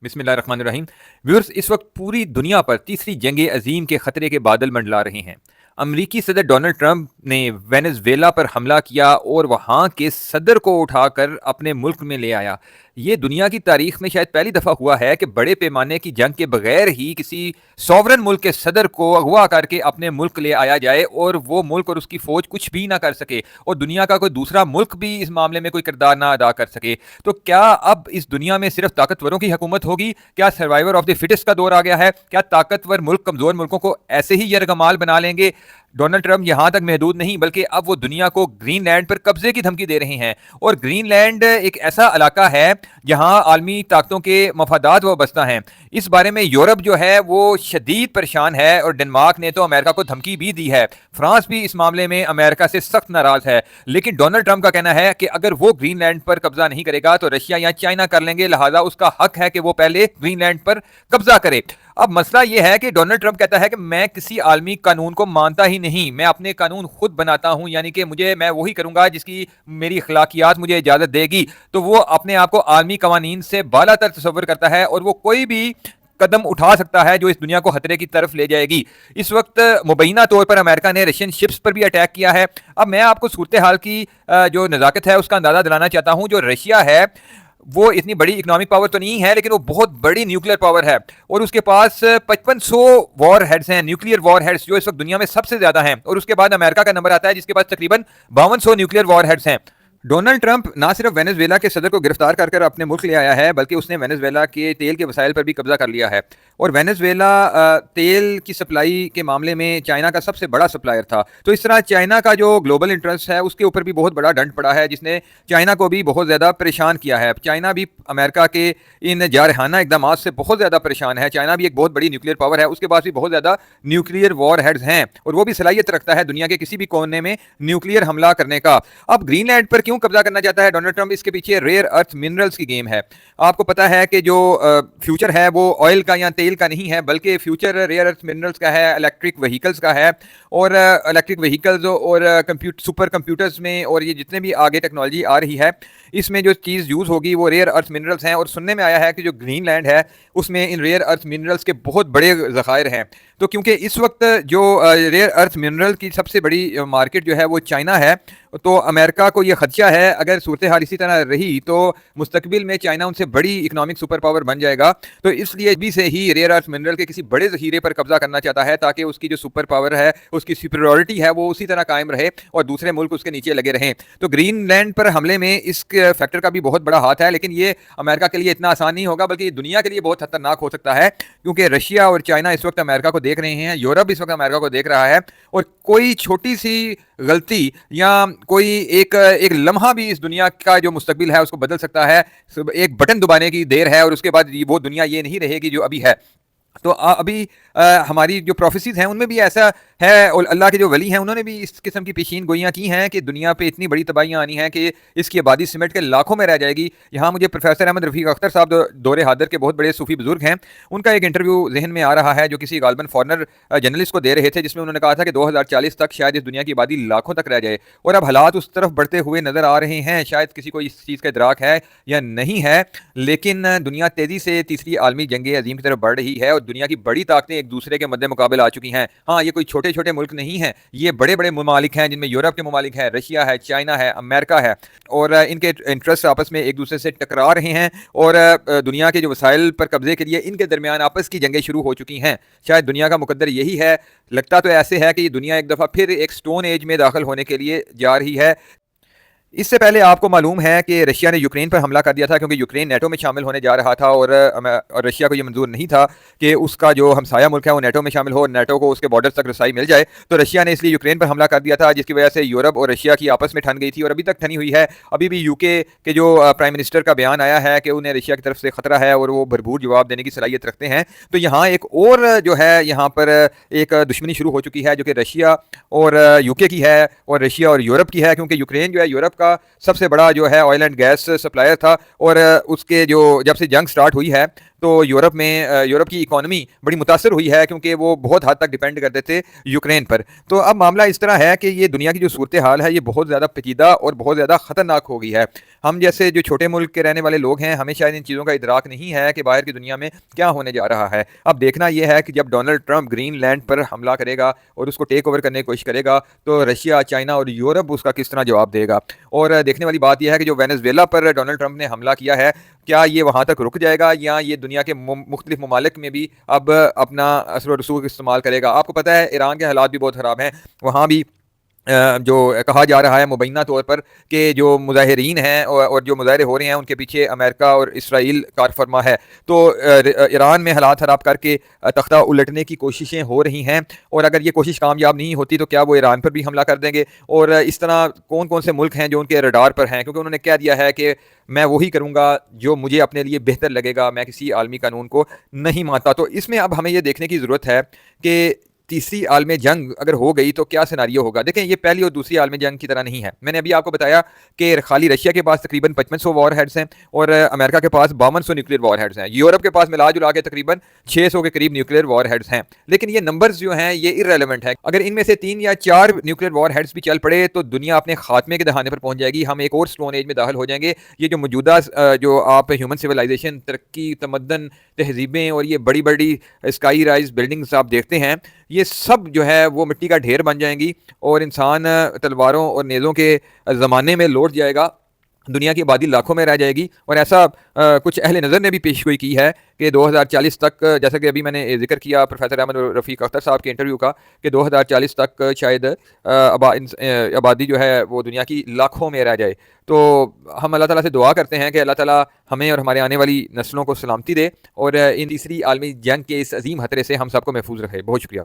बिस्मिल्लाहिर्रहमानिर्रहीम। व्यूअर्स, इस वक्त पूरी दुनिया पर तीसरी जंग अजीम के खतरे के बादल मंडला रहे हैं। अमरीकी सदर डोनाल्ड ट्रंप ने वेनेजुएला पर हमला किया और वहां के सदर को उठाकर अपने मुल्क में ले आया। ये दुनिया की तारीख में शायद पहली दफा हुआ है कि बड़े पैमाने की जंग के बगैर ही किसी सॉवरन मुल्क के सदर को अगवा करके अपने मुल्क ले आया जाए और वो मुल्क और उसकी फौज कुछ भी ना कर सके और दुनिया का कोई दूसरा मुल्क भी इस मामले में कोई किरदार ना अदा कर सके। तो क्या अब इस दुनिया में सिर्फ ताकतवरों की हुकूमत होगी? क्या सर्वाइवर ऑफ द फिटेस्ट का दौर आ गया है? क्या ताकतवर मुल्क कमजोर मुल्कों को ऐसे ही यरगमाल बना लेंगे? डोनाल्ड ट्रंप यहां तक महदूद नहीं, बल्कि अब वो दुनिया को ग्रीनलैंड पर कब्जे की धमकी दे रहे हैं। और ग्रीनलैंड एक ऐसा इलाका है जहां आलमी ताकतों के मफादात वाबस्ता हैं। इस बारे में यूरोप जो है वो शदीद परेशान है और डेनमार्क ने तो अमेरिका को धमकी भी दी है। फ्रांस भी इस मामले में अमेरिका से सख्त नाराज है। लेकिन डोनाल्ड ट्रंप का कहना है कि अगर वो ग्रीनलैंड पर कब्जा नहीं करेगा तो रशिया या चाइना कर लेंगे, लिहाजा उसका हक है कि वो पहले ग्रीनलैंड पर कब्जा करे। अब मसला यह है कि डोनाल्ड ट्रंप कहता है कि मैं किसी आलमी कानून को मानता ही नहीं, मैं अपने कानून खुद बनाता हूं, यानी कि मैं वही करूंगा जिसकी मेरी अखलाकियात मुझे इजाजत देगी। तो वो अपने आप को आलमी कवानीन से बालातर तस्वर करता है और वो कोई भी कदम उठा सकता है जो इस दुनिया को खतरे की तरफ ले जाएगी। इस वक्त मुबैना तौर पर अमेरिका ने रशियन शिप्स पर भी अटैक किया है। अब मैं आपको सूरत हाल की जो नज़ाकत है उसका अंदाजा दिलाना चाहता हूं। जो रशिया है वो इतनी बड़ी इकोनॉमिक पावर तो नहीं है, लेकिन वो बहुत बड़ी न्यूक्लियर पावर है और उसके पास 5500 वॉर हेड्स हैं, न्यूक्लियर वॉर हेड्स, जो इस वक्त दुनिया में सबसे ज्यादा हैं। और उसके बाद अमेरिका का नंबर आता है जिसके पास तकरीबन 5200 न्यूक्लियर वॉर हेड्स हैं। डोनाल्ड ट्रंप ना सिर्फ वेनेजुएला के सदर को गिरफ्तार कर अपने मुल्क ले आया है, बल्कि उसने वेनेजुएला के तेल के वसाइल पर भी कब्जा कर लिया है। और वेनेजुएला तेल की सप्लाई के मामले में चाइना का सबसे बड़ा सप्लायर था। तो इस तरह चाइना का जो ग्लोबल इंटरेस्ट है उसके ऊपर भी बहुत बड़ा डंड पड़ा है, जिसने चाइना को भी बहुत ज़्यादा परेशान किया है। चाइना भी अमेरिका के इन जारहाना इकदाम से बहुत ज़्यादा परेशान है। चाइना भी एक बहुत बड़ी न्यूक्लियर पावर है, उसके पास भी बहुत ज़्यादा न्यूक्लियर वॉर हेड्स हैं और वो भी सलाहियत रखता है दुनिया के किसी भी कोने में न्यूक्लियर हमला करने का। अब ग्रीनलैंड पर क्यों कब्जा करना चाहता है डोनाल्ड ट्रंप? इसके पीछे रेयर अर्थ मिनरल्स की गेम है। आपको पता है कि जो फ्यूचर है वो ऑयल का या तेल का नहीं है, बल्कि फ्यूचर रेयर अर्थ मिनरल्स का है, इलेक्ट्रिक व्हीकल्स का है। और इलेक्ट्रिक व्हीकल्स और सुपर कंप्यूटर्स में और ये जितने भी आगे टेक्नोलॉजी आ रही है इसमें जो चीज़ यूज़ होगी वो रेयर अर्थ मिनरल्स हैं। और सुनने में आया है कि जो ग्रीनलैंड है उसमें इन रेयर अर्थ मिनरल्स के बहुत बड़े ज़खायर हैं। तो क्योंकि इस वक्त जो रेयर अर्थ मिनरल की सबसे बड़ी मार्केट जो है वो चाइना है, तो अमेरिका को ये खदशा है अगर सूरत हाल इसी तरह रही तो मुस्तकबिल में चाइना उनसे बड़ी इकोनॉमिक सुपर पावर बन जाएगा। तो इसलिए भी से ही रेयर अर्थ मिनरल के किसी बड़े ज़खीरे पर कब्जा करना चाहता है ताकि उसकी जो सुपर पावर है, उसकी सुपरियॉरिटी है, वो उसी तरह कायम रहे और दूसरे मुल्क उसके नीचे लगे रहें। तो ग्रीनलैंड पर हमले में इस फैक्टर का भी बहुत बड़ा हाथ है, लेकिन ये अमेरिका के लिए इतना आसान नहीं होगा, बल्कि दुनिया के लिए बहुत खतरनाक हो सकता है, क्योंकि रशिया और चाइना इस वक्त अमेरिका को देख रहे हैं, यूरोप इस वक्त अमेरिका को देख रहा है। और कोई छोटी सी गलती या कोई एक लम्हा भी इस दुनिया का जो मुस्तकबिल है उसको बदल सकता है। एक बटन दबाने की देर है और उसके बाद वो दुनिया ये नहीं रहेगी जो अभी है। तो अभी हमारी जो प्रोफेसीज हैं उनमें भी ऐसा है और अल्लाह के जो वली हैं उन्होंने भी इस किस्म की पेशीन गोइयाँ की हैं कि दुनिया पे इतनी बड़ी तबाहियाँ आनी हैं कि इसकी आबादी सिमट के लाखों में रह जाएगी। यहाँ मुझे प्रोफेसर अहमद रफ़ीक अख्तर साहब दौरे हादर के बहुत बड़े सूफी बुजुर्ग हैं, उनका एक इंटरव्यू जहन में आ रहा है जो किसी गालबन फॉरनर जर्नलिस्ट को दे रहे थे, जिसमें उन्होंने कहा था कि 2040 तक शायद इस दुनिया की आबादी लाखों तक रह जाए। और अब हालात उस तरफ बढ़ते हुए नज़र आ रहे हैं। शायद किसी को इस चीज़ का इदराक है या नहीं है, लेकिन दुनिया तेज़ी से तीसरी आलमी जंग अजीम की तरफ बढ़ रही है और दुनिया की बड़ी ताकतें एक दूसरे के मद्दे मुकाबले आ चुकी हैं। हाँ, ये कोई छोटे छोटे मुल्क नहीं हैं, ये बड़े बड़े ममालिक हैं, जिनमें यूरोप के ममालिक हैं, रशिया है, चाइना है, अमेरिका है। और इनके इंटरेस्ट आपस में एक दूसरे से टकरा रहे हैं और दुनिया के जो वसाइल पर कब्जे के लिए इनके दरमियान आपस की जंगें शुरू हो चुकी हैं। शायद दुनिया का मुकद्दर यही है। लगता तो ऐसे है कि ये दुनिया एक दफ़ा फिर एक स्टोन एज में दाखिल होने के लिए जा रही है। इससे पहले आपको मालूम है कि रशिया ने यूक्रेन पर हमला कर दिया था, क्योंकि यूक्रेन नेटो में शामिल होने जा रहा था और रशिया को ये मंजूर नहीं था कि उसका जो हमसाया मुल्क है वो नेटो में शामिल हो, नेटो को उसके बॉर्डर तक रसाई मिल जाए। तो रशिया ने इसलिए यूक्रेन पर हमला कर दिया था, जिसकी वजह से यूरोप और रशिया की आपस में ठन गई थी और अभी तक ठनी हुई है। अभी भी यूके के जो प्राइम मिनिस्टर का बयान आया है कि उन्हें रशिया की तरफ से खतरा है और वो भरपूर जवाब देने की सलाहियत रखते हैं। तो यहाँ एक और जो है यहाँ पर एक दुश्मनी शुरू हो चुकी है जो कि रशिया और यूके की है और रशिया और यूरोप की है, क्योंकि यूक्रेन जो है यूरोप का सबसे बड़ा जो है ऑयल एंड गैस सप्लायर था और उसके जो जब से जंग स्टार्ट हुई है तो यूरोप की इकोनॉमी बड़ी मुतासर हुई है, क्योंकि वो बहुत हद तक डिपेंड करते थे यूक्रेन पर। तो अब मामला इस तरह है कि ये दुनिया की जो सूरत हाल है, ये बहुत ज़्यादा पेचीदा और बहुत ज़्यादा ख़तरनाक हो गई है। हम जैसे जो छोटे मुल्क के रहने वाले लोग हैं, हमें शायद इन चीज़ों का इदराक नहीं है कि बाहर की दुनिया में क्या होने जा रहा है। अब देखना यह है कि जब डोनाल्ड ट्रंप ग्रीनलैंड पर हमला करेगा और उसको टेक ओवर करने की कोशिश करेगा, तो रशिया, चाइना और यूरोप उसका किस तरह जवाब देगा। और देखने वाली बात यह है कि जो वेनेजुएला पर डोनाल्ड ट्रंप ने हमला किया है, क्या ये वहाँ तक रुक जाएगा, या ये दुनिया के मुख्तलिफ ममालिक में भी अब अपना असर व रसूख इस्तेमाल करेगा। आपको पता है ईरान के हालात भी बहुत ख़राब हैं, वहाँ भी जो कहा जा रहा है मुबैना तौर पर कि जो मुजाहिरीन हैं और जो मुजाहरे हो रहे हैं, उनके पीछे अमेरिका और इसराइल कारफरमा है। तो ईरान में हालात ख़राब करके तख्ता उलटने की कोशिशें हो रही हैं, और अगर ये कोशिश कामयाब नहीं होती तो क्या वो ईरान पर भी हमला कर देंगे। और इस तरह कौन कौन से मुल्क हैं जो उनके रडार पर हैं, क्योंकि उन्होंने कह दिया है कि मैं वही करूँगा जो मुझे अपने लिए बेहतर लगेगा, मैं किसी आलमी कानून को नहीं मानता। तो इसमें अब हमें ये देखने की ज़रूरत है कि तीसरी आलमी जंग अगर हो गई तो क्या सिनारियो होगा। देखें, ये पहली और दूसरी आलमी जंग की तरह नहीं है। मैंने अभी आपको बताया कि खाली रशिया के पास तकरीबन 5500 वॉर हेड्स हैं और अमेरिका के पास 5200 न्यूक्लियर वॉर हेड्स हैं। यूरोप के पास मिला जुला के तकरीबन 600 के करीब न्यूक्लियर वॉर हेड्स हैं। लेकिन ये नंबर्स जो हैं ये इररेलेवेंट है। अगर इनमें से 3 या 4 न्यूक्लियर वॉर हेड्स भी चल पड़े तो दुनिया अपने खात्मे के दहाने पर पहुंच जाएगी। हम एक और स्टोन एज में दाखिल हो जाएंगे। ये जो मौजूदा जो आप ह्यूमन सिविलाइजेशन, तरक्की, तमद्दन, तहजीबें और ये बड़ी बड़ी स्काई राइज बिल्डिंग्स आप देखते हैं, ये सब जो है वो मिट्टी का ढेर बन जाएंगी और इंसान तलवारों और नेज़ों के ज़माने में लौट जाएगा। दुनिया की आबादी लाखों में रह जाएगी। और ऐसा कुछ अहले नज़र ने भी पेशगोई की है कि 2040 तक, जैसा कि अभी मैंने जिक्र किया प्रोफेसर अहमद रफ़ीक अख्तर साहब के इंटरव्यू का, कि 2040 तक शायद आबादी जो है वो दुनिया की लाखों में रह जाए। तो हम अल्लाह ताला से दुआ करते हैं कि अल्लाह ताला हमें और हमारे आने वाली नस्लों को सलामती दे और इन तीसरी आलमी जंग के इस अजीम खतरे से हम सबको महफूज रखे। बहुत शुक्रिया।